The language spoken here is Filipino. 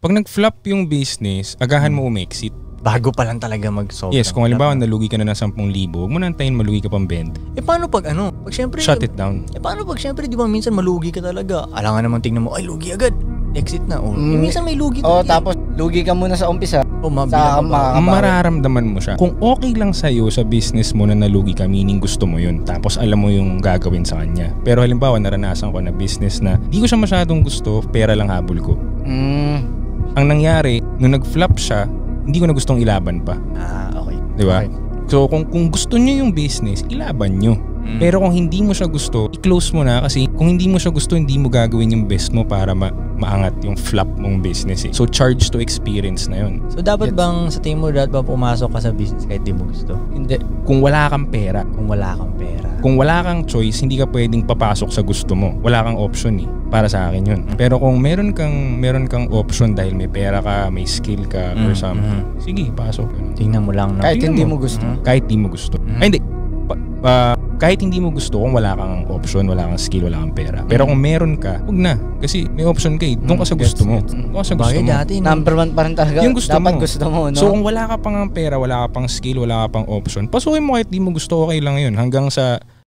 Pag nag-flop yung business, agahan mo umexit. Bago pa lang talaga mag-solve. Yes, kung halimbawa nalugi ka na ng 10,000, huwag mo na antayin malugi ka pang 20. Paano pag ano? Pag syempre, shut it down. Paano pag syempre, di ba minsan malugi ka talaga? Alangan naman tingnan mo, ay lugi agad. Exit na. Minsan may lugi talaga. Tapos lugi ka muna sa umpisa. Mararamdaman mo siya. Kung okay lang sa'yo sa business mo na nalugi ka, meaning gusto mo yun, tapos alam mo yung gagawin sa kanya. Pero halimbawa, naranasan ko na business na di ko siya masyadong gusto, pera lang habol ko. Ang nangyari, nung nag-flop siya, hindi ko na gustong ilaban pa. Okay. Di ba? Okay. So, kung gusto nyo yung business, ilaban nyo. Pero kung hindi mo siya gusto, i-close mo na kasi kung hindi mo siya gusto, hindi mo gagawin yung best mo para maangat yung flop mong business eh. So, charge to experience na yun. So, dapat bang sa tingin mo, dapat ba pumasok ka sa business kahit di mo gusto? Hindi. Kung wala kang pera. Kung wala kang pera. Kung wala kang choice, hindi ka pwedeng papasok sa gusto mo. Wala kang option eh. Para sa akin yun. Pero kung meron kang option dahil may pera ka, may skill ka, or something, sige, pasok. Tingnan mo lang. No? Kahit hindi mo gusto. Kahit hindi mo gusto. Ay, hindi. Kahit hindi mo gusto kung wala kang option, wala kang skill, wala kang pera. Pero kung meron ka, huwag na. Kasi may option ka eh. Doon ka sa gusto mo. Doon ka sa gusto mo. Dati, number one pa rin talaga. Yung gusto dapat mo. gusto mo, no? So kung wala ka pang pera, wala ka pang skill, wala ka pang option, pasukin mo kahit di mo gusto, okay lang yun. Hanggang sa